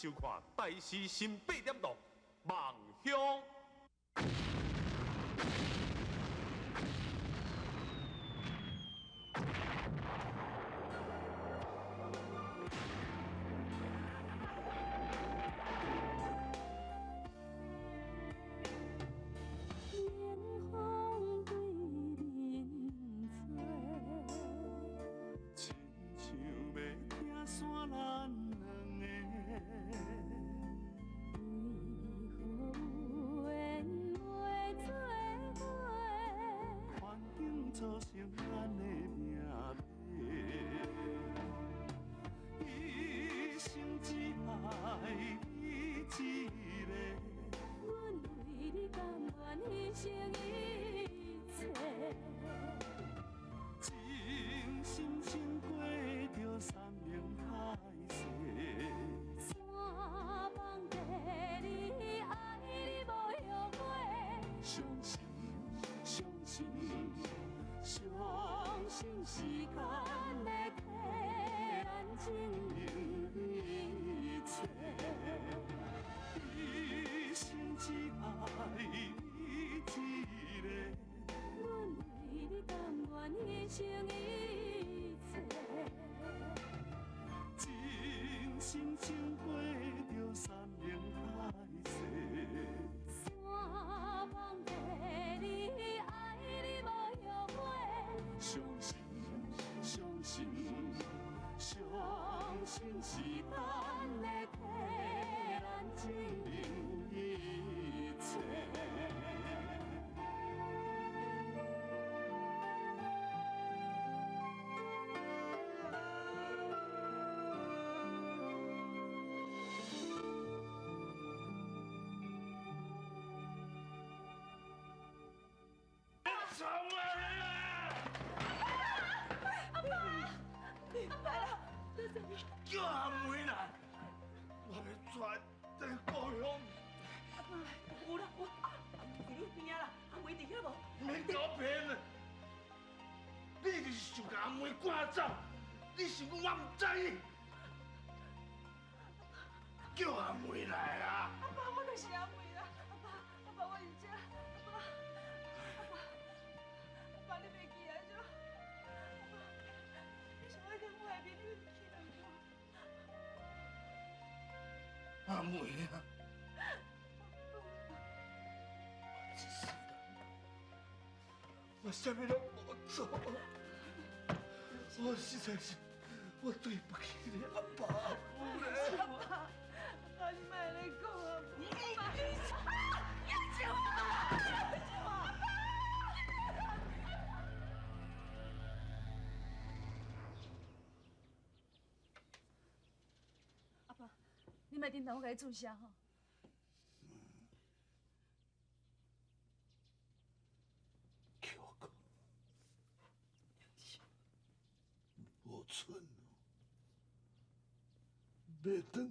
收看大师新8点档《梦乡》。叫阿妹来，我要带这个故乡。阿爸，有啦，伫你边仔啦，阿妹伫遐无？免搞骗了，你就是想把阿妹赶走，你想讲我唔知？叫阿妹来啊！阿爸，我就是阿妹啦，阿爸，我是这，阿爸，你袂记来就？你想要跟我的面运气来无？阿妹啊！我一世人，我什么都无做，我实在是我对不起你阿爸阿母嘞。阿爸，你莫来讲啊！你救我！阿爸，你莫叮当我甲你做啥吼？叫个，无寸哦，要转来。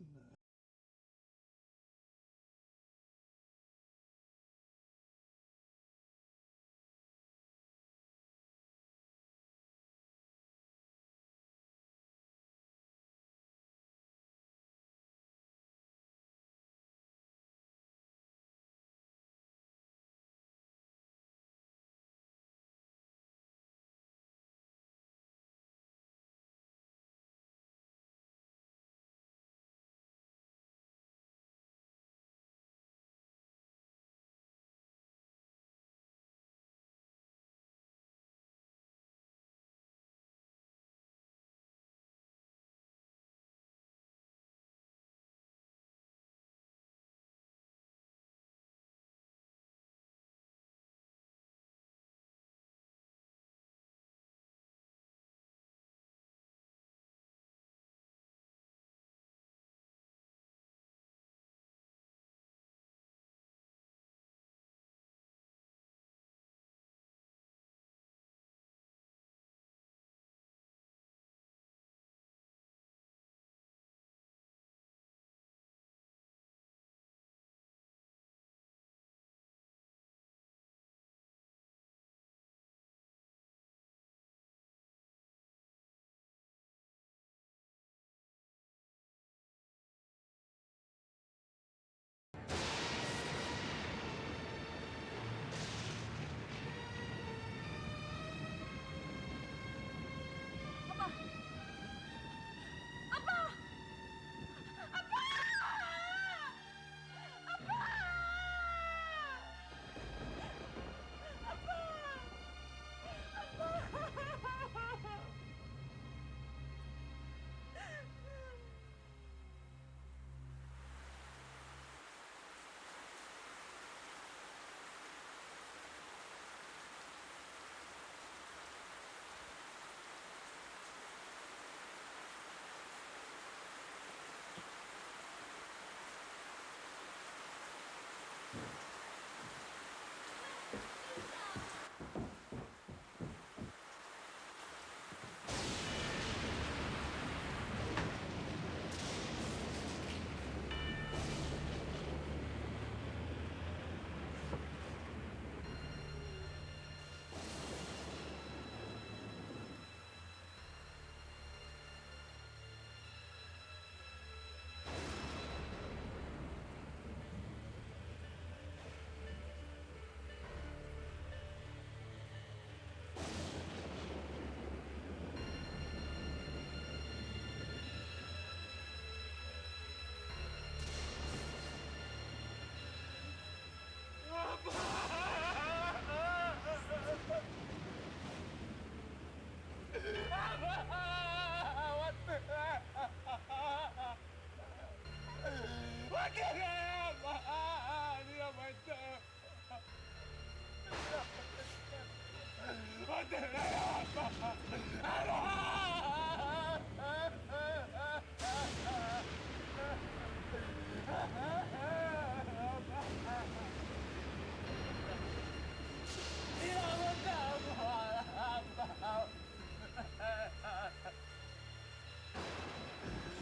回来啊，妈！你若袂倒，我回来啊，妈！你让我干嘛啦，妈？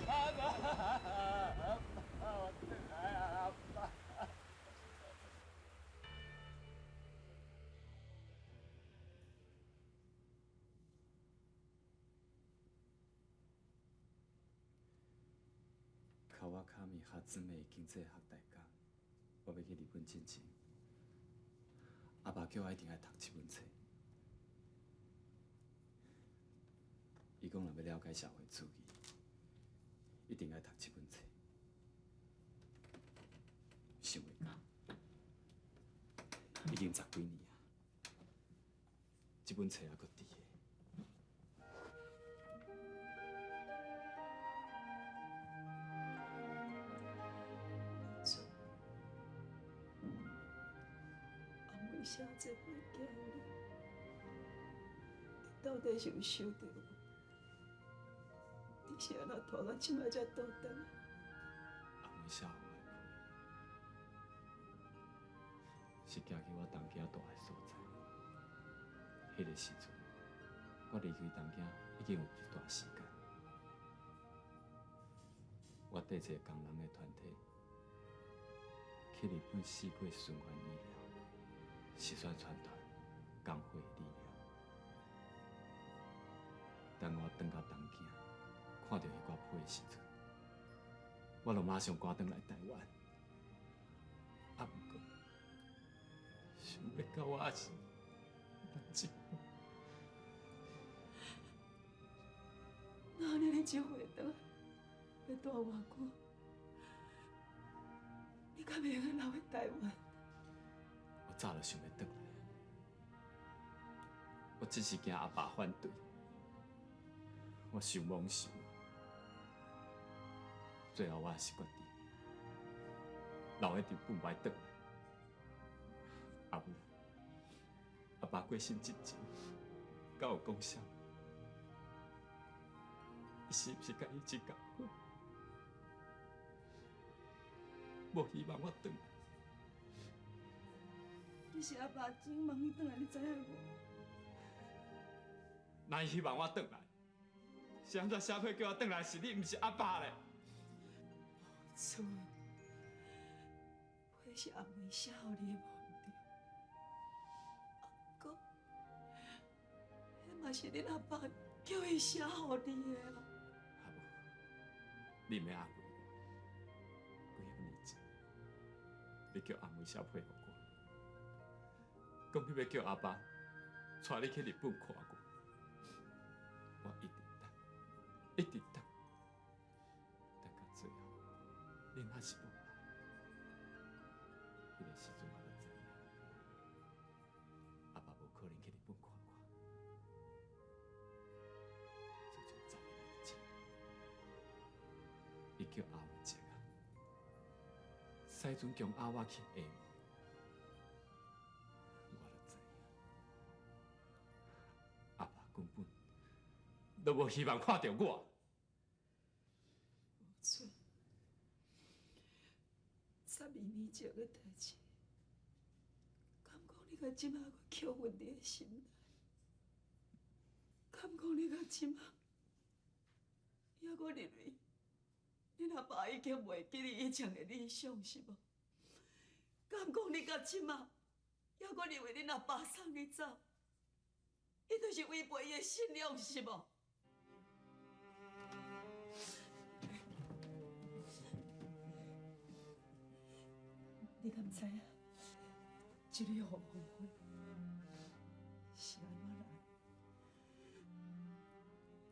阿爸，我回来啊，阿爸。卡瓦卡米哈姊妹经济学大家，我要去日本进前，阿爸叫我一定要读这本册。伊讲若要了解社会处境，一定要读这本册。想袂到，已经10几年啊，这本册还搁伫个。阿妹写这物件哩，你到底是有想到无？你是安怎拖到即摆才倒转来？阿妹写互我的是行去我东京大个所在。迄个时阵，我离开东京已经有一段时间。我缀一个工人的团体去日本四界循环医疗，是宣传团工会的力量。当我转到东京，看到迄挂批的时阵，我就马上赶转来台湾。啊，不过想要到我也是难一步。那安尼你就回倒来，要住偌久？你敢袂用留喺台湾？我早就想要转来，我只是惊阿爸反对。我想妄想，最后我还是决定留喺日本袂转来。阿母，阿爸过身之前，甲我讲啥？伊是毋是甲伊真共款？无希望我转来。你是阿爸真望你转来，你知影无？哪希望我转来？是安怎社会叫我转来？是你，毋是阿爸咧？错，迄是阿妹写互你的无对。不过，迄嘛是恁阿爸叫伊写互你的啊。阿母，你免安慰我。几许年前，你叫阿妹写配合我，讲你要叫阿爸带你去日本看我，我一直等，一直等，等到最后，你还是无来。迄个时阵我就知影，阿爸无可能去日本看我。自从10个年前，伊叫阿文姐啊，西准强压我去下午，我就知影，阿爸根本都无希望看到我。无错，12年前的代志，敢讲你甲即马阁扣阮你的心内？敢讲你甲即马还阁认为恁阿爸已经袂记你以前的理想是无？敢讲你甲即马还阁认为恁阿爸送你走，伊就是违背伊的信仰是无？你敢知影？一日后黄昏是安怎来？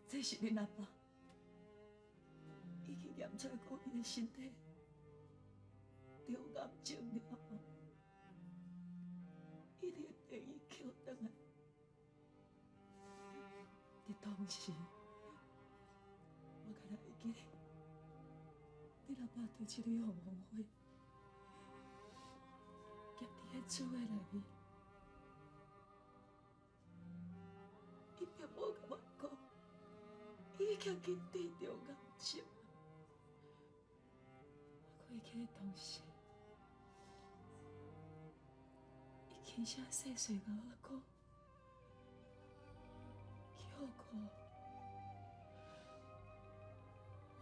这是恁阿爸已经验出讲伊的身体得癌症了后，一定会伊捡回来。伫当时，我敢若会记得，恁阿爸对这类红红花，夹伫个厝诶内面，伊并无甲我讲，伊已经去对着癌症。我过去的同时，伊轻声细细甲我讲，孝哥，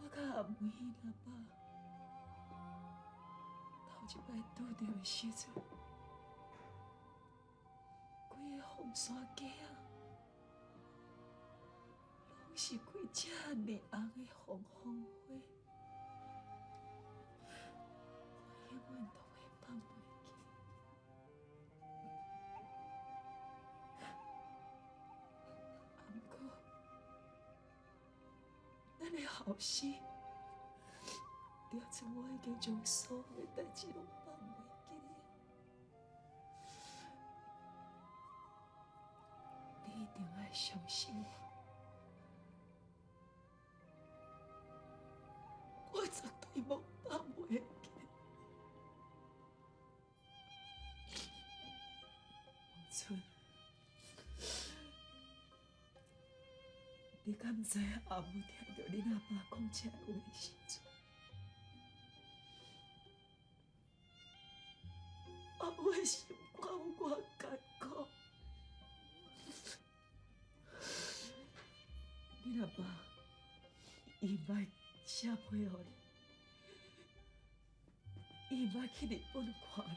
我甲阿梅阿爸头一摆拄着的时阵，规个红山街啊，拢是开遮尔红的红红花，我永远都会放袂记。啊，不过，咱的后事，就像我已经将所有的代志拢放袂记了。你一定要相信我，我绝对无放袂记。王春，你敢知阿母听到恁阿爸讲这话的时阵，阿母的心肝有偌艰苦？恁阿爸，伊莫写批互你，伊莫去日本看你，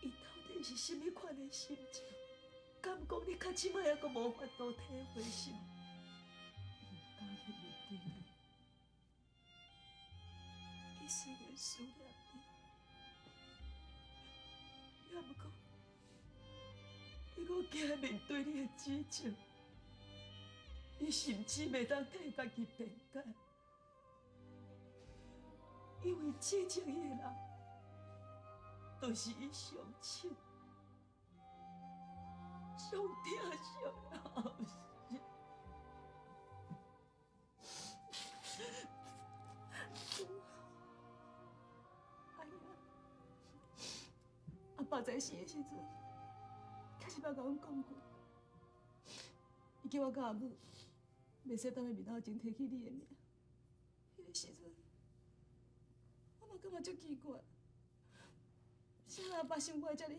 伊到底是甚么款的心情？敢讲你到即摆还阁无法度体会是吗？伊敢去面对你，伊虽然思念你，也毋过，伊阁惊面对你的指责，伊甚至袂当替家己辩解，因为指责伊的人，就是伊上亲。上疼上后事，哎呀！阿爸在世的时阵，确实捌甲阮讲过，伊叫我甲阿母袂使当在面头前提起你的名。迄个时阵，我嘛感觉足奇怪，啥人阿爸心肝会遮尔响？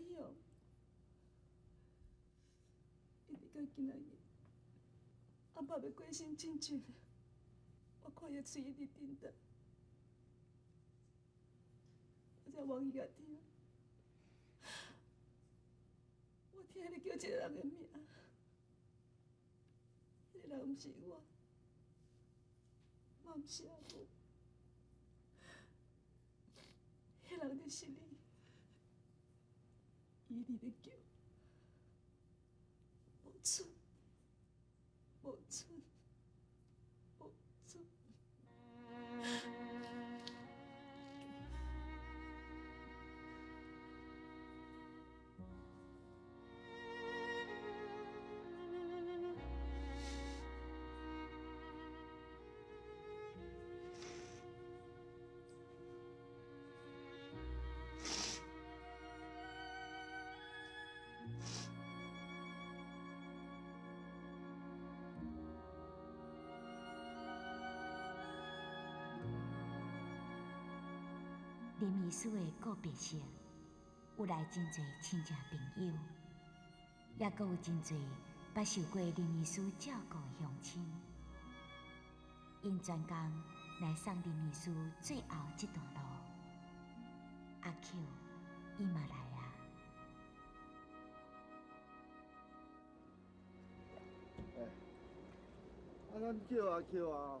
一直到今仔日，阿爸要过身之前，我看伊嘴一直震动，我才往伊遐听，我听你叫一个人的名，迄个人毋是我，嘛毋是阿母，迄人就是你，伊伫咧叫。无错，无错，无错。林秘书的告别式，有来真侪亲戚朋友，也阁有真侪捌受过林秘书照顾的乡亲。因专工来送林秘书最后这段路。阿 Q， 伊嘛来啊！咱叫啊叫啊，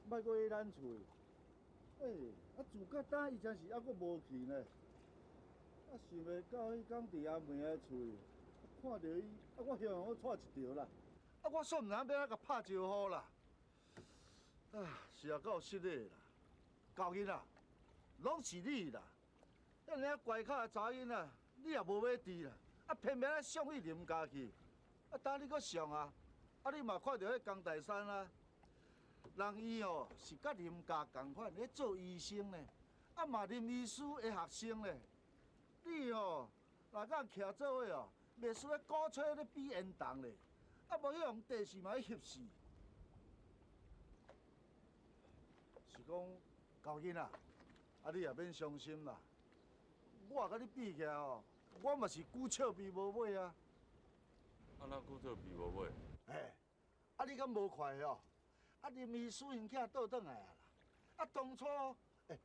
莫过去咱厝。自甲打伊真是还阁无去呢。想袂到迄天伫阿妹的厝，看到伊，我向我带一条啦。我煞毋知要哪甲拍招呼啦。是够失礼啦，高囡仔，拢是你啦。遐尔乖巧的查囡仔，你也无要治啦，偏偏上去林家去。等你阁上啊，你嘛看到迄江大山啊。人伊哦是甲林家共款咧做医生呢，啊嘛林医师的学生呢。你哦，若敢徛做伙哦，袂输咧鼓吹咧比缘投咧，啊无迄用地势嘛去翕死。是讲高囡仔，啊你也免伤心啦。我甲你比起来哦，我嘛是久笑味无尾啊。安那久做味无尾？嘿，啊你敢无快哦？啊林医师因囝倒转来啊啦！啊当初，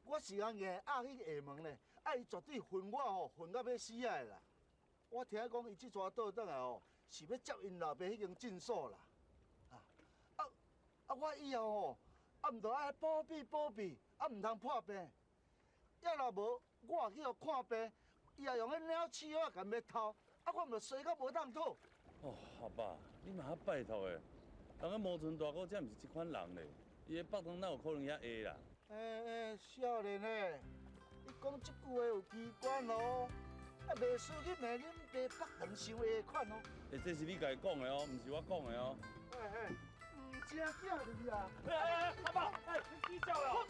我是安硬压迄个下门咧，啊伊绝对恨我吼，恨到要死啊啦！我听讲伊即阵倒转来吼，是要接因老爸迄间诊所啦。我以后吼，毋着爱保庇保庇，毋通破病。要若无，我去互看病，伊也用迄鸟鼠仔甲要偷，我毋着衰到无当讨。哦，阿爸，你嘛较拜托的，人家毛村大哥才毋是即款人咧，伊的北汤哪有可能遐下啦？少年诶，你讲即句话有机关哦，袂输你骂恁爸北汤伤下款哦。这是你家己讲的哦，毋是我讲的哦。唔正经你啊！阿爸，你叫了。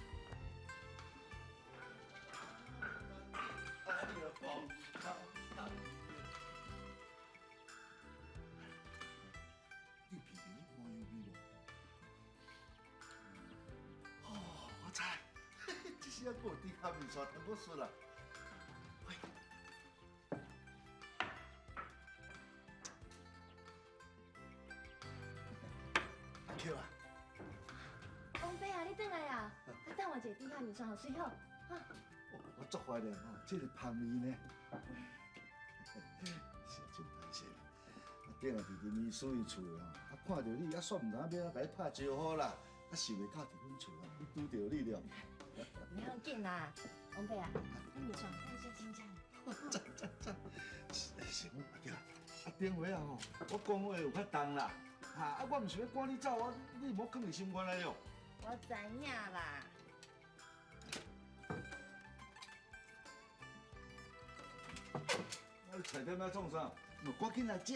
你鼻毛毛有味无？哦，我知，这是还有猪脚面线汤骨丝啦。喂，阿 Q 啊！王伯啊，你转来啊！啊，等我一个猪脚面线互水好。哈。我足怀念哦，这个香味呢，是真歹势。顶下伫林医师伊厝哦，看到你，煞唔知影要甲你拍招呼啦，想袂到伫阮厝哦，拄到你了。唔要紧啦，王伯啊，你面线带些青酱。赞，行，阿叫，顶回啊吼，我讲话有较重啦，我毋是要赶你走你莫放伫心肝内哦。我知影啦。菜点要创啥？赶紧来食。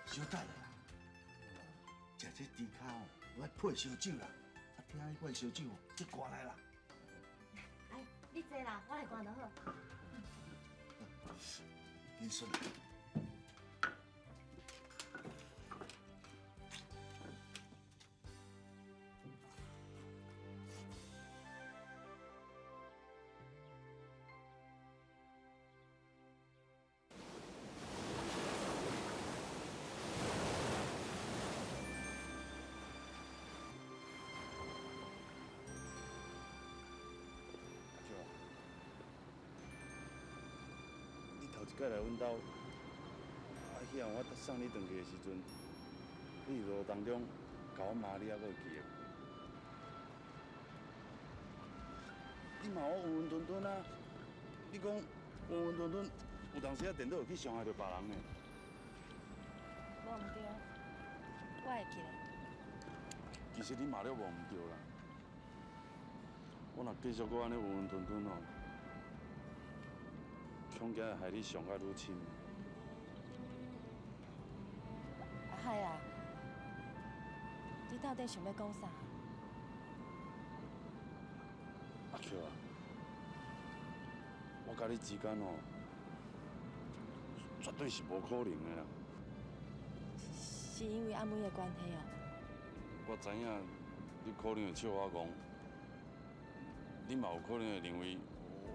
小等下，食这猪脚哦，我要配烧酒啦。听迄款烧酒哦，这挂来啦。哎，你坐啦，我来关就好。紧顺。头一摆来阮兜，迄样我送你转去的时阵，你路当中甲我骂你还阁记得？你嘛我混混沌沌啊！你讲混混沌沌，有当时啊电脑会去伤害到别人呢。无毋对，我会记得。其实你骂了无毋对啦，我若继续搁安尼混混沌沌哦。恐惊会害你伤甲愈深。阿海啊，你到底想要讲啥？阿 Q 啊，我甲你之间哦，绝对是无可能的啦。是因为阿妹的关系哦。我知影你可能会笑我讲，你嘛有可能会认为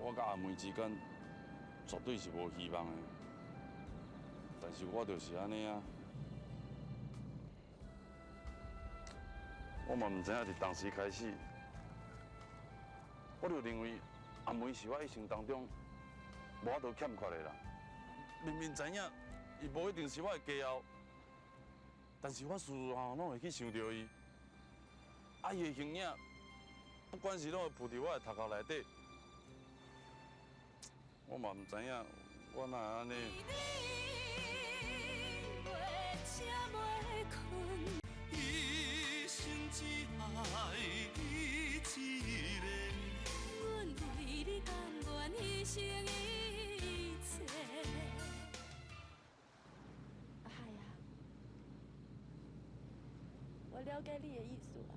我甲阿妹之间。绝对是无希望的，但是我就是安尼啊。我嘛唔知影伫当时开始，我就认为阿妹是我一生当中无法度欠缺的人。明明知影伊无一定是我的家后，但是我时时吼拢会去想到伊，伊的形影，不管是拢会附伫我的头壳内底。我嘛唔知影，我哪安尼。一生只爱你一个，阮为你甘愿牺牲一切。了解你的意思啦。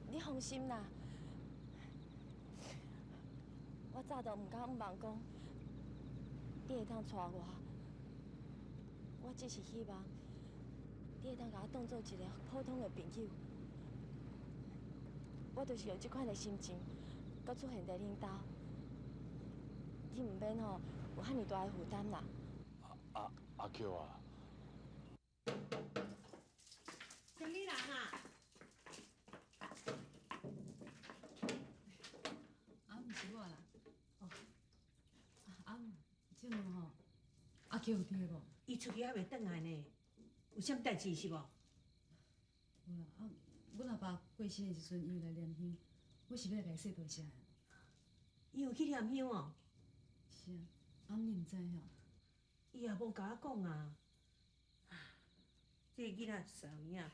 你放心啦，我早都唔敢妄讲，你会当娶我。我只是希望你会当甲我当做一个普通的朋友。我就是用这款的心情，搁出现在恁兜，你唔免吼有遐尼大的负担啦。阿 Q 啊，生理人啊，毋是我啦，哦，即两吼，阿 Q 有伫个无？伊出去还袂转来呢，有啥物代志是无？有啦，阮阿爸过身的时阵，伊有来念香，我是要来甲伊说多谢的。伊有去念香哦，是啊，你毋知影？伊也无甲我讲啊。这个囡仔傻物啊，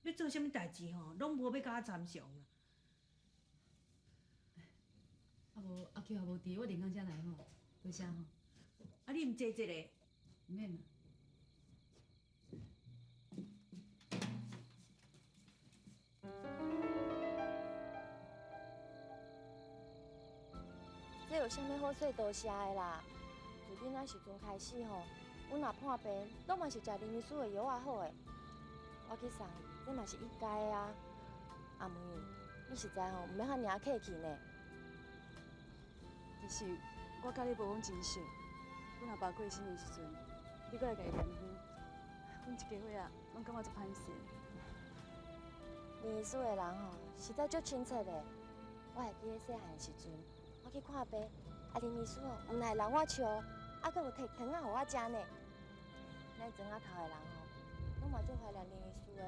要做啥物代志吼，拢无要甲我参详啦。啊无阿 Q 也无伫，我连工才来吼，多谢吼。啊，你毋坐坐咧？毋免啦。这有啥物好说多谢的啦？自囡仔时阵开始吼，阮若破病，拢嘛是食林医师的药仔好诶。我去送，这嘛是应该的啊。阿妹，你实在吼，毋免遐尔客气呢。其实我甲你无讲真实，阮阿爸过身的时阵，你搁来甲伊念香，阮一家伙啊，拢感觉足歹势。林医师的人吼，实在足亲切的。我会记咧细汉的时阵，我去看病，啊林医师吼，毋但会留我笑，啊搁有摕糖仔互我食呢。咱庄仔头的人吼，拢嘛足怀念林医师的，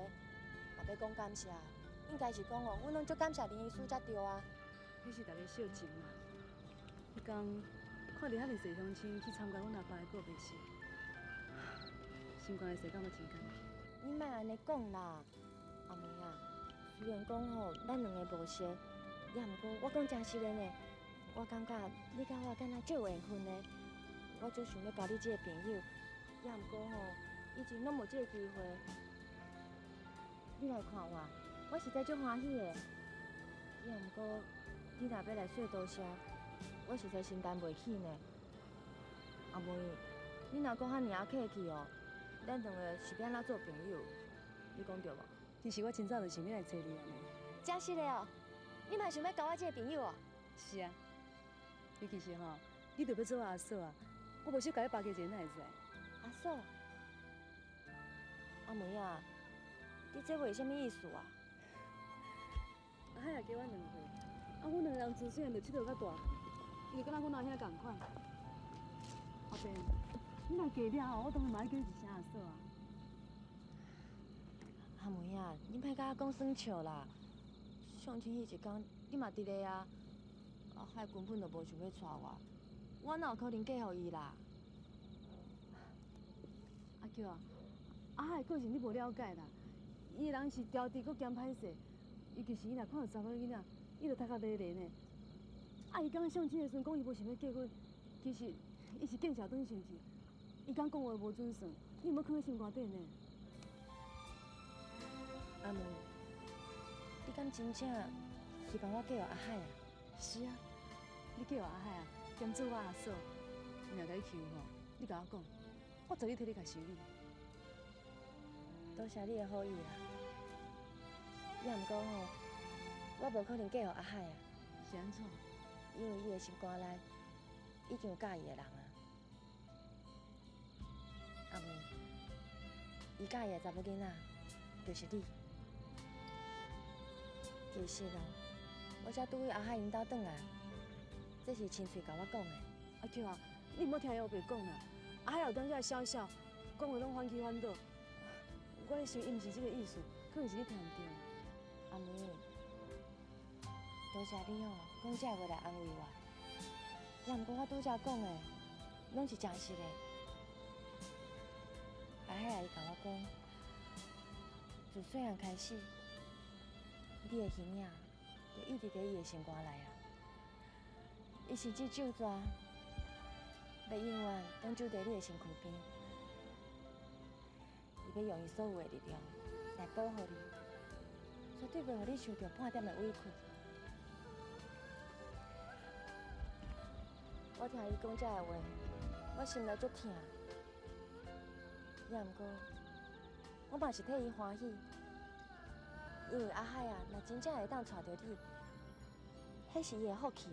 若要讲感谢，应该是讲哦，阮拢足感谢林医师才对啊。迄是大家小情嘛。迄天看到遐尼侪乡亲去参加阮阿爸的告别式，心肝会生感觉真甘苦。你莫安尼讲啦，阿妹啊，虽然讲吼，咱两个无熟，也毋过我讲真实的呢。我感觉你甲我敢若足有缘分的，我足想要交你这个朋友。也毋过吼，以前拢无这个机会。你来看我，我实在足欢喜的。也毋过，你若要来说多谢，我实在心担袂起呢。阿妹，你若讲遐尔客气哦，咱两个是要安怎做朋友？你讲对无？其实我真早就想要来找你安尼。真是的哦，你嘛想要交我这个朋友哦？是啊，尤其是吼，你着要做我阿嫂啊，我无少甲你巴结一个，哪会使？阿嫂，阿妹啊，你这话是啥物意思啊？阿海也加我2岁，啊，阮两个人自细汉就佚佗到大，伊就敢若阮阿兄共款。阿伯，你若嫁了后，我当然嘛要叫你一声阿嫂啊。阿妹啊，你莫甲我讲耍笑啦。相亲迄一天，你嘛伫咧啊。阿海根本就无想要娶我，我哪有可能嫁互伊啦？阿舅啊，阿海个性你无了解啦，伊个人是刁滴，佮兼歹势，尤其是伊若看到查某囡仔，伊就头壳咧咧呢。啊，伊刚相亲的时阵讲伊无想要结婚，其实伊是见笑转生气，伊刚讲话无准算，你毋要放在心肝顶呢。阿妹，你敢真正希望我嫁予阿海啊？是啊，你叫我阿海啊，兼做我阿嫂，若甲你欺负吼，你甲我讲，我绝对替你甲修理。多谢你的好意啦。也毋过吼，我无可能嫁予阿海啊，是安怎？因为伊的心肝内已经有介意的人啊。阿妹，伊介意的查某囡仔就是你。其实哦，我才拄去阿海因兜转来，这是亲嘴甲我讲的。阿舅啊，你毋好听伊后白讲啦。阿海有当下笑笑，讲话拢反起反倒。我咧想，伊毋是这个意思，可能是你听唔对。阿妹，多谢你哦，讲这话来安慰我。也毋过我拄则讲的，拢是真实的。阿海阿姨甲我讲，自细汉开始，你的形影就一直伫伊的心肝内啊。伊是这手纸，要永远拢守伫你的身躯边。伊要用伊所有的力量来保护你，绝对袂互你受到半点的委屈。我听伊讲这个话，我心内足疼。也毋过，我嘛是替伊欢喜，因为阿海啊，若真正会当带着你，迄是伊的福气。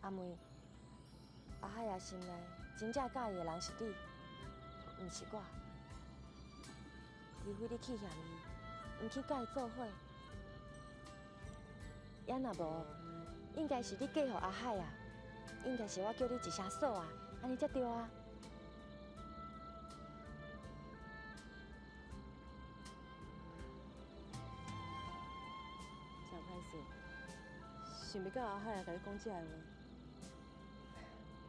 阿妹，阿海啊，心内真正介意的人是你，毋是我。除非你去嫌伊，毋去甲伊做伙，也若无，应该是你嫁予阿海啊，应该是我叫你一声嫂啊，安尼才对啊。真歹势，想袂到阿海也甲你讲这个话，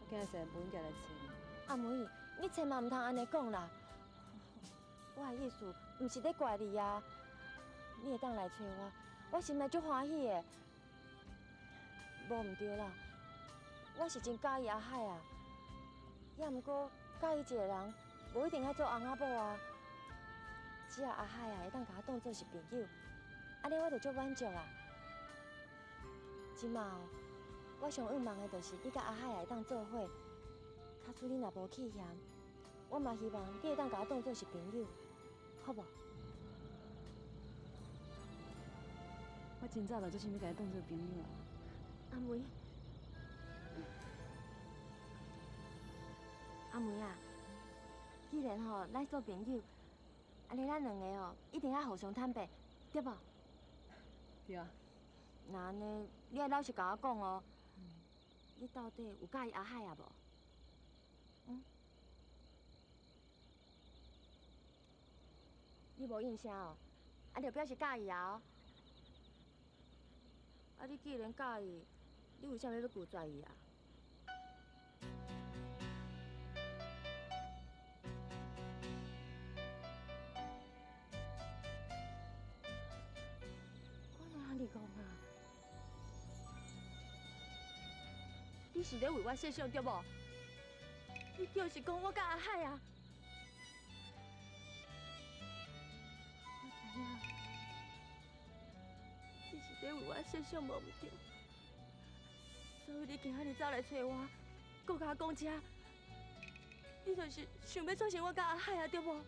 我今仔实无应该来找你。阿妹，你千万毋通安尼讲啦！我的意思毋是咧怪你啊，你会当来找我，我心内足欢喜的。无毋对啦，我是真介意阿海啊，也毋过介意一个人，无一定爱做翁仔某啊。只要阿海啊会当甲我当作是朋友，安尼我就足满足啦。即马哦，我上愿望的就是你甲阿海会当做伙。假使你若无去嫌，我嘛希望你会当甲我当作是朋友，好无？我真早就做想要甲你当做朋友啊。阿梅，阿梅啊，既然吼咱做朋友，安尼咱两个哦一定要互相坦白，对无？对啊。那安尼，你要老实甲我讲哦，你到底有介意阿海啊无？你无应声哦，啊，就表示介意啊哦。啊，你既然介意，你为啥要拒绝伊啊？我哪里讲啊？你是咧为我设想对无？你就是讲我甲阿海啊？我知影，你是咧为我设想无毋对，所以你今仔日走来找我，搁甲我讲这，你就是想要促成我甲阿海啊，对无？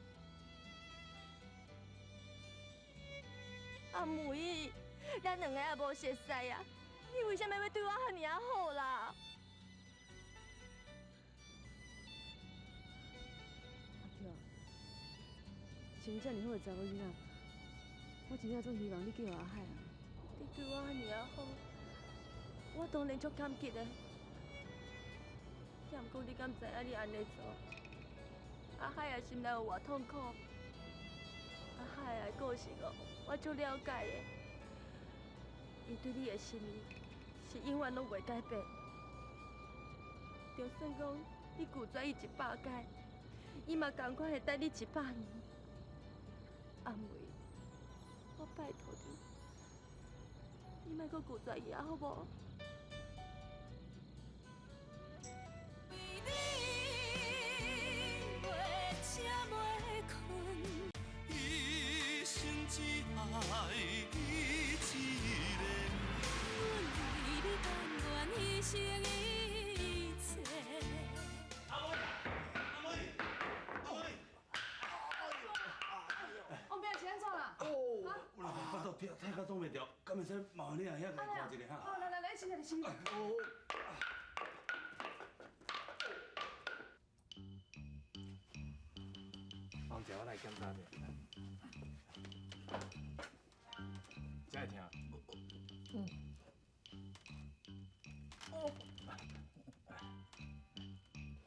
阿梅，咱两个也无熟识啊，你为什么要对我遐尔好啦？对，像遮尔好的查某囡仔，我真正足希望你嫁予阿海啊。你对我遐尔好，我当然足感激的。也毋过你敢知影你安尼做，阿海也心内有偌痛苦。阿海的个性哦，我足了解的。伊对你的心意是永远拢袂改变。就算讲你拒绝伊100届，伊嘛同款会等你100年。阿梅，我拜托你，你莫搁拒绝伊啊，好无？一生只爱你一个，阮为你甘愿牺牲一切。王兵是安怎啦？哦，我来巴肚痛，痛到挡袂牢，敢会使麻烦你啊，遐来看一下哈。好，来，先来，先来。哦。王姐，我来检查者。这会听？哦。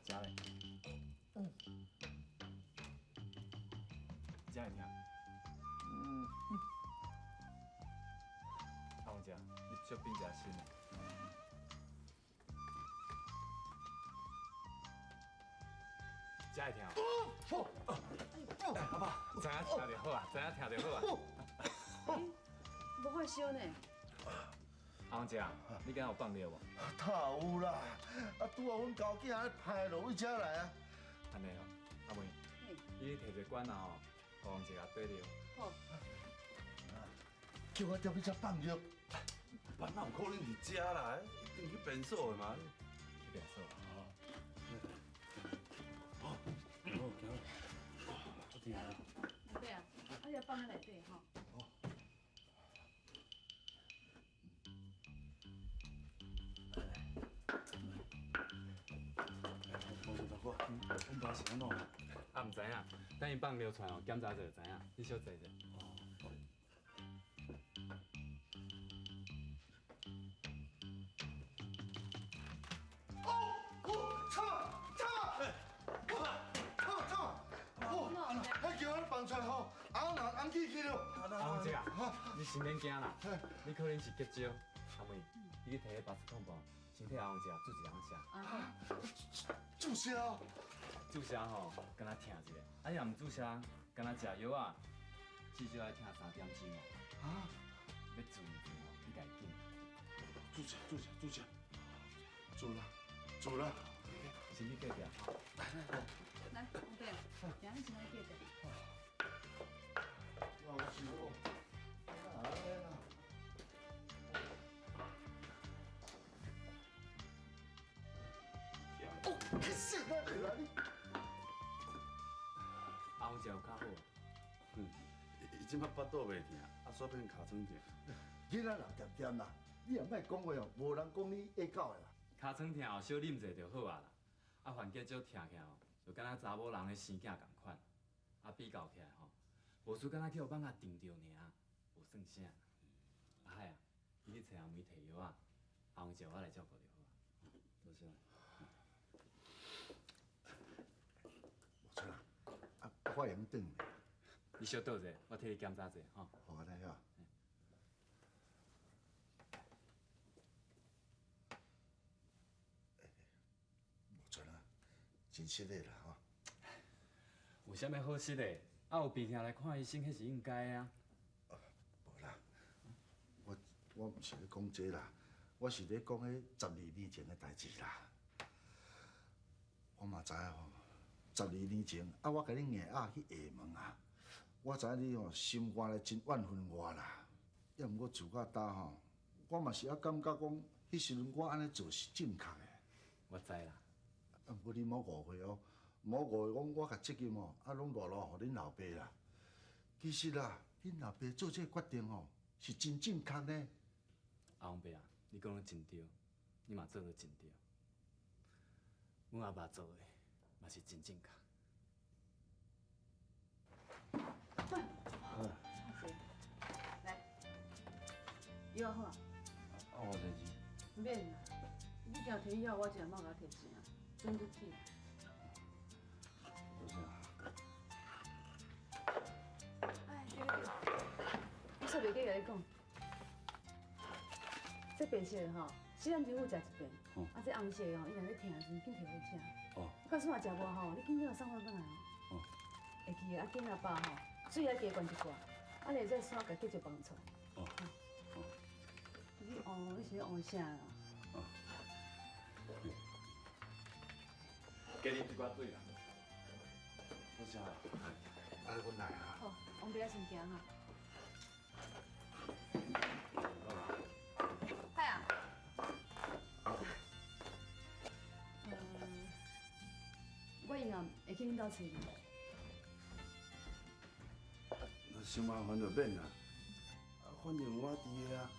这嘞？这会听？王姐，你小变真新嘞。这会听？阿爸，知影听就好啊，知影听就好啊。无发烧呢？阿王姐，你今日有放尿无？他有啦，啊，拄好阮交囝咧派落去遮来啊。安尼哦，阿妹，你摕一罐啊吼，互王一下缀着。好。叫我踮去遮放尿，办哪有可能伫遮啦？一定去便所的嘛。去便所。好，行。出天啊！阿伯啊，你要放在内底吼。阮爸是安怎？啊，毋知影，等伊放尿出来哦，检查者就知影。你小坐者。王姐啊，你先免惊啦，你可能是结石。阿妹，你去摕迄巴斯控棒，先替阿王姐注一两下。注射？注射吼，敢若疼一下。啊，你若毋注射，敢若食药啊，至少要疼3点钟哦。啊？要注意注哦，你家己紧。注射，做啦。先去隔壁吼。来，阿伯，行，你先来隔壁。老师哦，去死啦你！阿王姐有较好。伊即摆腹肚袂疼，啊，煞变尻川疼。囡仔老点点啦，你也莫讲话哦，无人讲你下狗的啦。尻川疼后，小啉者就好啊啦。啊，反结石疼起来哦，就敢若查某人咧生囝共款。啊，比较起来吼，无输敢若去互放甲定着尔，无算啥。啊海啊，你去找阿妹摕药啊，阿王姐我来照顾就好啊。多谢。无错啦，啊，我用转袂。你小倒者，我替你检查者吼。好啊，来啊。无错啦，真实的啦吼。有啥物好失的？啊，有病痛来看医生，迄是应该啊。无啦，我毋是咧讲这啦，我是咧讲迄12年前的代志啦。我嘛知影吼，12年前啊，我甲你硬压去厦门啊，我知影你吼心肝咧真怨恨我啦。要毋过自到今吼，我嘛是啊感觉讲，迄时阵我安尼做是正确的。我知啦。啊，不过你莫误会哦。莫误会，讲我甲责任哦，啊，拢落互恁老爸啦。其实啦，恁老爸做这决定哦，是真正确呢。阿王伯啊，你讲得真对，你嘛做得真对。阮阿爸做的嘛是真正确。来，药好啊。啊，我侪是。免啦，你惊摕药，我一莫甲摕钱啊，准得去。多谢。哎，对，我煞袂记甲你讲，这白色的吼，4点钟有食一遍，啊，这红色的吼，伊若咧疼的时阵，紧摕来吃。哦。到时嘛食无吼，你紧点送我转来。哦。会记啊，紧阿爸吼，水啊加灌一寡，啊，下再刷甲结石放出来。哦。哦。你换，你是咧换啥啦？哦。加你一寡水啦。多谢。啊，阮来啊。好，王伯仔先行哈。嗨啊。我以后会去恁兜找你。那伤麻烦就免啦。啊，反正我伫个啊，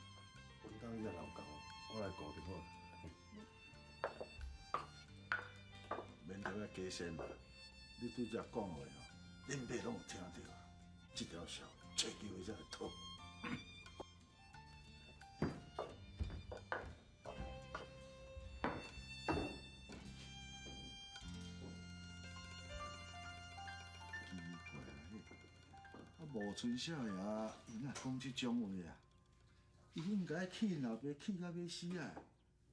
阮兜迄只老狗，我来顾就好。免得遐加身啦，你拄则讲话哦，恁爸拢有听到，这条线找机会才会讨。无吹痟呀，伊哪讲这种话啊？伊应该气因老爸气到要死啊！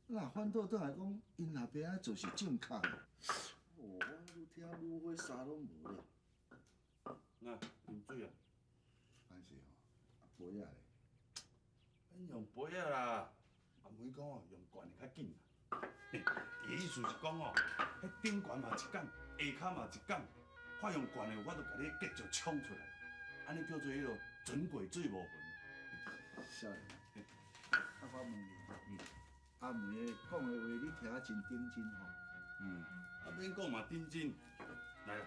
哪反倒转来讲，因老爸安做是正确的。哦，我愈听愈火，啥拢无咧。那饮水啊？安是吼，杯啊咧。免用杯啊啦，阿妹讲哦，用罐的较紧啦。伊意思是讲哦，迄顶罐嘛一缸，下骹嘛一缸，发现悬的，我就甲你继续冲出来，安尼叫做迄落船过水无痕。少年，我问你，阿梅讲的话，你听啊真认真吼？免讲嘛认真。来，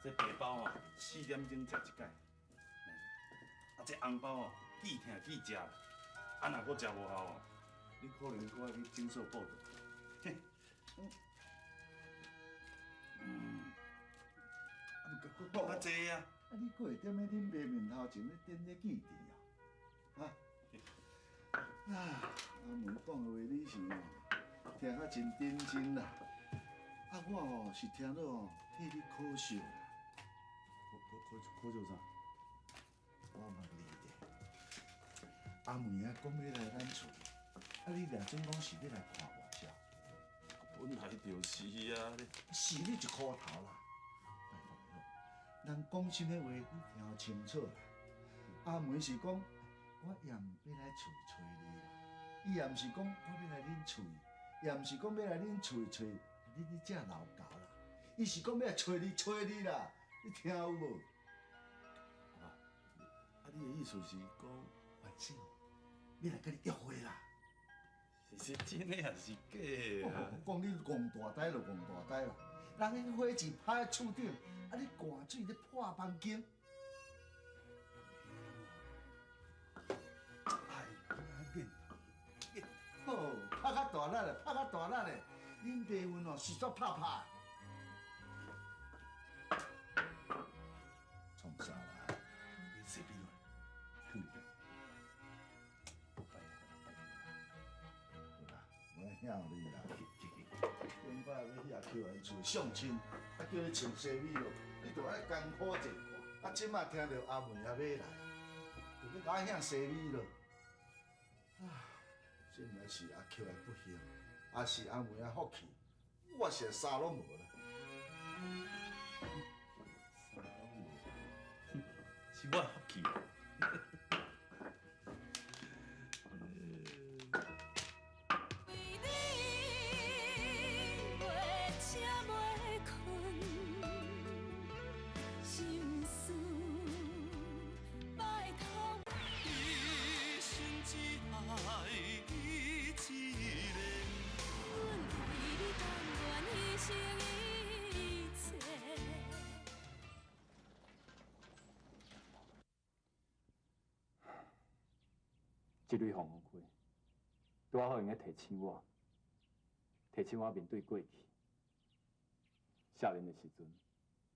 这茶包哦，4点钟食一摆。这红包哦，记听记食，啊若搁食无效哦，你可能搁要去诊所报道。嘿，啊，搁讲较济啊！啊，你搁会踮咧恁爸面头前咧点咧记住啊？阿妹讲的话，你是哦，听啊真认真啦。啊，我哦是听到哦替你可惜啦。可惜啥？我问你者，阿妹啊，讲要来咱厝，啊，你俩准讲是要来看外销，本来就是啊，是你一箍头啦。拜托你哦，人讲心的话，你听清楚啦。阿妹是讲，我也唔要来厝找你啦，伊也唔是讲我要来恁厝，也唔是讲要来恁厝找你这老狗啦，伊是讲要来找你啦，你听有无？啊，你的意思是讲晚上要来跟你约会啦？是真的还是假啊？讲你戆大呆就戆大呆啦，人迄火钱趴在厝顶，啊你寒水咧破房间。哎，紧，好，拍较大力咧，拍较大力咧，恁爸阮哦是作拍拍。创啥啦？你随便乱，肯定。我晓你啦，顶摆要遐去人厝相亲，啊叫你穿西米咯，你就爱艰苦一寡。啊，即马听到阿妹也要来，就要甲我遐西米咯。啊，真乃是阿扣的不幸，也是阿妹的福气，我是啥拢无啦。啥拢无，是我福气。一蕊红花，拄好用个提醒我面对过去。少年的时阵，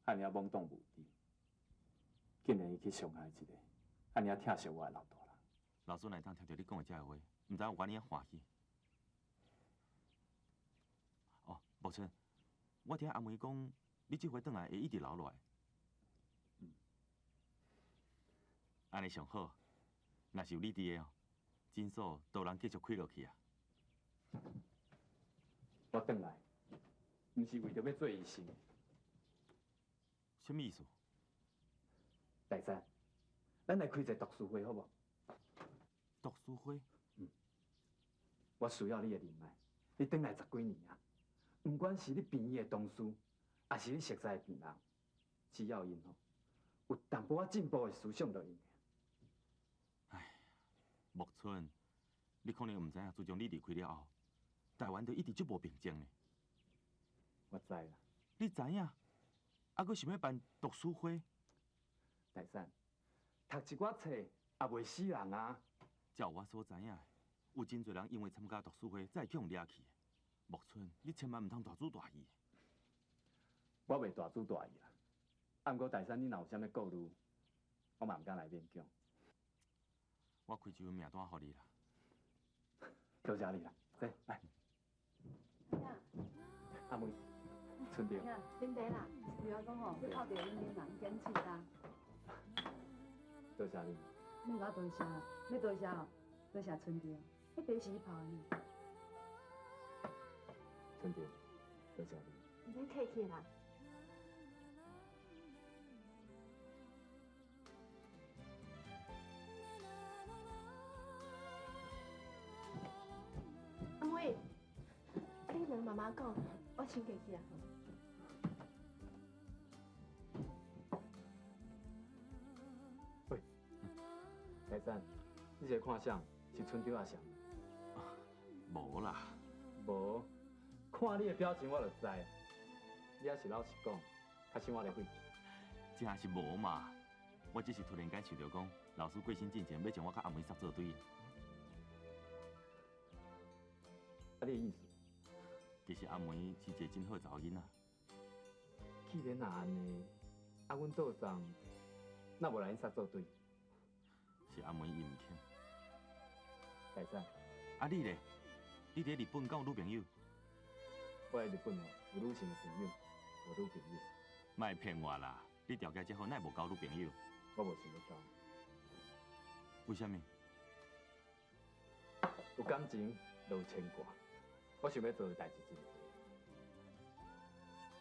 安尼啊懵懂无知，竟然会去伤害一个安尼啊疼惜我的老大人。老孙来当听到你讲的这话，唔知有安尼啊欢喜。哦，木春，我听阿妹讲，你这回转来会一直留落来。安尼上好，若是有你伫个哦。诊所都能继续开落去啊！我转来，毋是为着要做医生。什么意思？大山，咱来开一个读书会好无？读书会？我需要你的人脉。你转来10几年啊，不管是你病医的同事，还是你熟悉的病人，只要因有淡薄仔进步的思想就用。木村，你可能唔知影，自从你离开了后，台湾就一直足无平静呢。我知啦。你知影？还佫想要办读书会？大山，读一寡册也袂死人啊。照我所知影，有真侪人因为参加读书会，才会去互掠去。木村，你千万唔通大主大意。我袂大主大意啦。啊，毋过大山，你若有啥物顾虑，我嘛唔敢来勉强。我开一份名单给你啦。多谢你啦，来。阿妹，春调。恁爸啦，是我讲吼，要靠着恁人坚持啦。多谢你。免甲我多谢啦，要多谢哦，多谢春调，迄茶是你泡的呢。春调，多谢你。唔免客气啦。你两妈妈讲，我先过去啊。山，你这看相是春潮也像？无啦，无，看你的表情我就知。你还是老实讲，较像我咧晦气。真是无嘛。我只是突然间想到讲，老师过身之前要将我甲阿梅杀作对。啊，你的意思？其实阿梅是一个真好的查某囡仔。既然若安尼，啊，阮岛上哪无来因杀作对？是阿梅伊唔肯。大山，啊你咧？你伫日本敢有女朋友？我喺日本哦，有女性的朋友，无女朋友。莫骗我啦！你条件这好，哪会无交女朋友？我无想要交。为什么？有感情就有牵挂，我想要做的代志真多。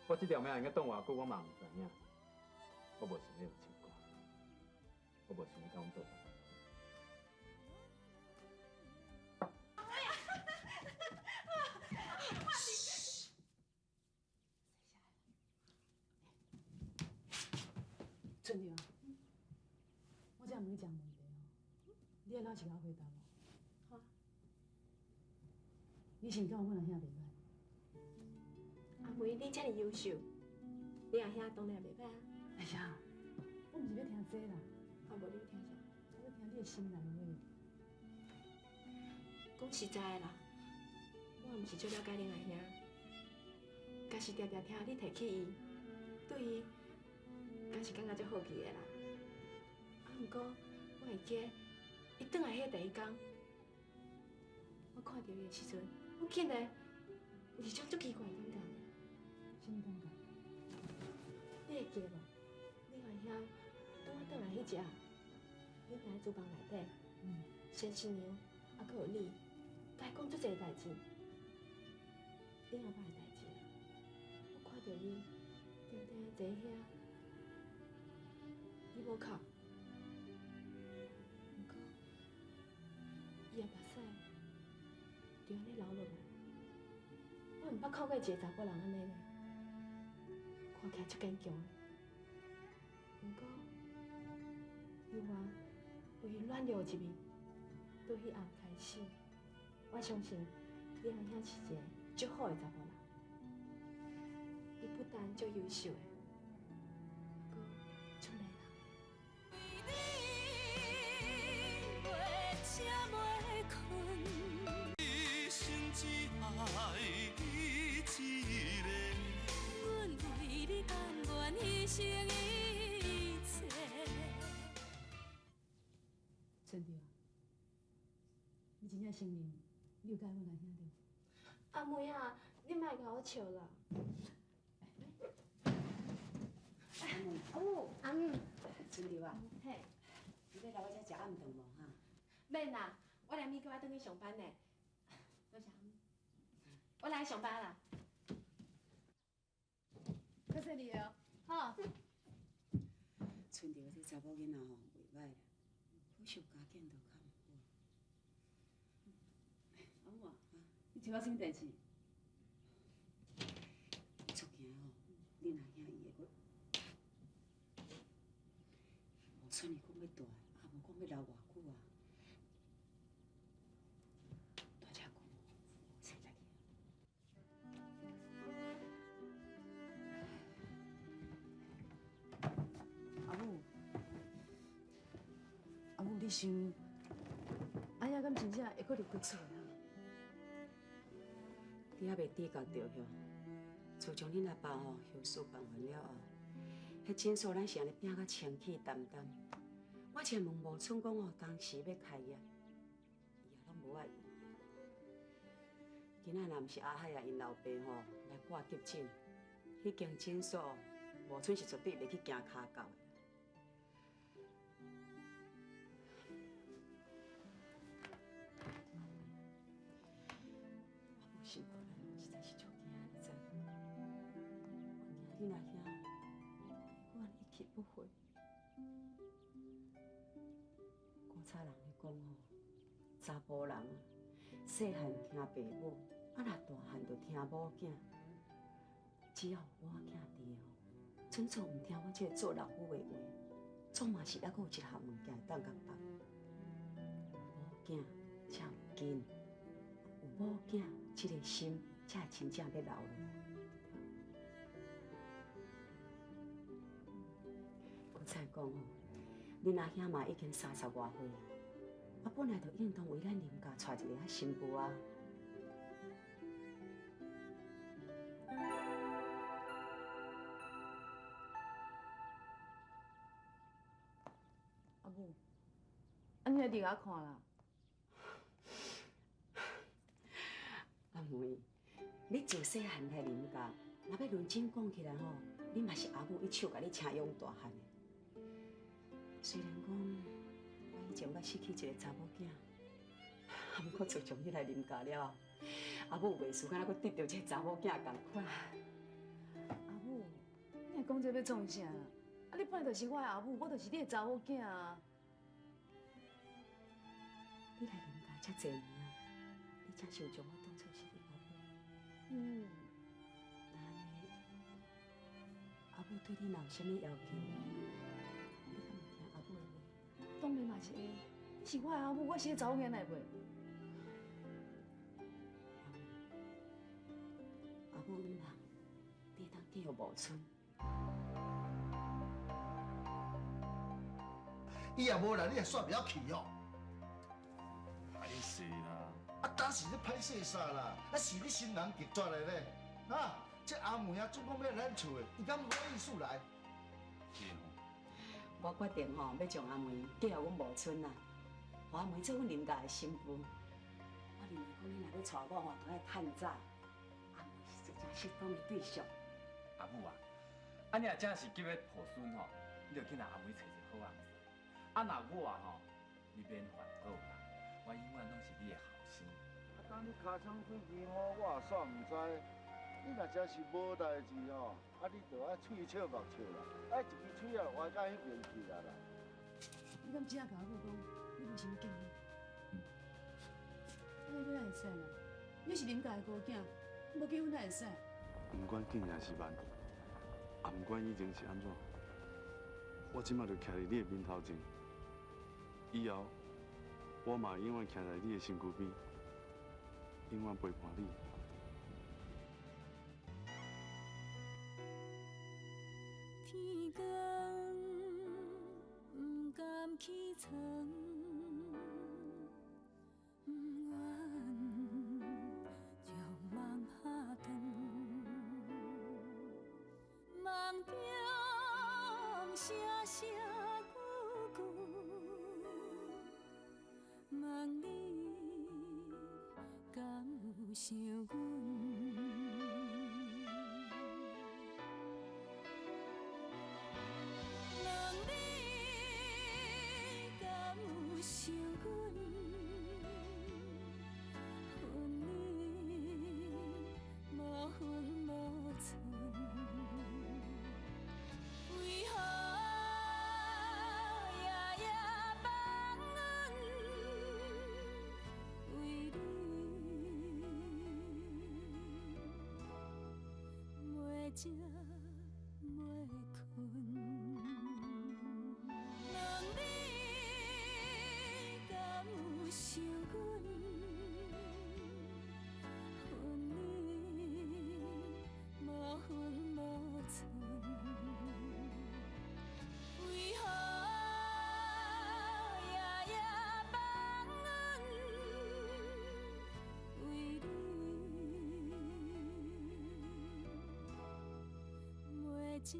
我这条命应该挡偌久，我嘛唔知影。我无想要有牵挂，我无想要甲阮岛上。春丽啊，我再问你一个问题哦，你会老实甲我回答无？好。你是毋敢有阮阿兄袂歹？阿梅，你遮尔优秀，你阿兄当然袂歹啊。哎呀，我毋是要听这啦，啊，无你要听啥？我要听你的心内话。讲实在的啦，我毋是最了解恁阿兄，敢是常常听你提起伊，对伊，敢是感觉足好奇的啦。啊，毋过我会记，伊转来迄第一天，我看到伊的时阵，我竟然有一种足奇怪的感觉。什么感觉？你会记无？恁阿兄当我转来迄只，恁伫厨房内底，先新娘，啊，阁有你，甲伊讲足侪代志，恁阿爸的代志。我看到伊定定坐遐，伊无哭，毋过伊的目屎就安尼流落来。我毋捌看过一个查甫人安尼咧，看起来足坚强的。毋过，犹原有伊软弱的一面。对迄暗开始，我相信你阿兄是一个足好的查甫人。伊不但足优秀的，阁出名人。月车袂困，一生只爱你一个。阮为你甘愿牺牲一切。春丽啊，你真正承认你有甲阮阿兄对？阿妹啊，你莫甲我笑啦。阿母，春丽啊，嘿，你要来我遮食暗顿无哈？免啦，我连咪叫我转去上班呢。多谢阿母，我来上班啦。多谢你哦，好。春丽这查某囡仔吼袂歹啦，可惜家境就较毋好。阿母啊，你找我什么代志？出惊吼，恁阿兄伊会阁，无算伊讲要大，也无讲要留偌久啊。大只讲，先来去。阿母，阿母，你想，阿兄敢真正会阁入国厝的啊？你还袂知觉着哟？自从恁阿爸吼休书办完了后，迄诊所咱是安尼拼甲清气淡淡。我前问无春讲吼，当时要开业，伊也拢无爱伊。今仔若毋是阿海啊因老爸吼来挂急诊，迄间诊所无春是绝对袂去行骹到的。我心肝内实在是足惊，你知无？我惊恁阿兄，我安一去不回。古早人咧讲吼，查甫人啊，细汉听爸母，啊若大汉就听某囝。只要有我囝伫吼，准做毋听我这个做老母的话，总嘛是还阁有一项物件会当甲放。囝才有根，有某囝，这个心才会真正要留落来。我再讲哦，恁阿兄嘛已经30外岁啊，啊本来就应当为咱林家娶一个新妇啊。阿母，你来伫遐看啦。阿妹，你自细汉来林家，若要认真讲起来吼，你嘛是阿母一手甲你请养大汉的。虽然讲我以前捌失去一个查某囝，啊，不过自从你来林家了后，阿母袂输敢若佫得到一个查某囝共款。阿母，你讲这要创啥？啊，你本来就是我的阿母，我就是你的查某囝啊。你来林家遮侪年啊，你真是有将我当作是你阿母。嗯。那安尼，阿母对你若有啥物要求，你敢会听阿母的话？当然嘛是会，你是我的阿母，我是个查某囝，哪会袂？阿母愿望，你当继续无村。伊也无来，你也煞不要去哦。歹势啦！啊，当时你歹势啥啦？啊，是你新人急绝的咧。啊，这阿妹啊，总讲要来咱厝的，伊敢无意思来？是吼。我决定吼，要将阿梅嫁予阮无村啦，互阿梅做阮林家的新妇。我认为讲你若要娶我吼，都爱趁早。阿梅是一个适当的对象。阿母啊，啊你若真是急要抱孙吼，你就去拿阿妹找一个好翁婿。啊，若我吼，你免烦恼啦，我永远拢是你的后生。啊，当你尻川开机吼，我也煞唔知。你若真是无代志吼，啊，你就爱喙笑目笑啦，爱一支喙啊歪到迄边去啦啦。你敢真甲我讲，你无啥物建议？你哪会使啦？你是林家的孤囝，无结婚哪会使？不管紧也是慢，也不管以前是安怎，我即马就徛伫你的面头前，以后我嘛永远徛在你的身躯边，永远陪伴你。天光不敢起床，不愿将梦下长，梦中声声句句，问你敢有想阮？想阮恨你无分无寸，为何夜夜梦阮？为你袂食袂困。想阮恨你无分无寸，为何夜夜梦阮？为你袂食。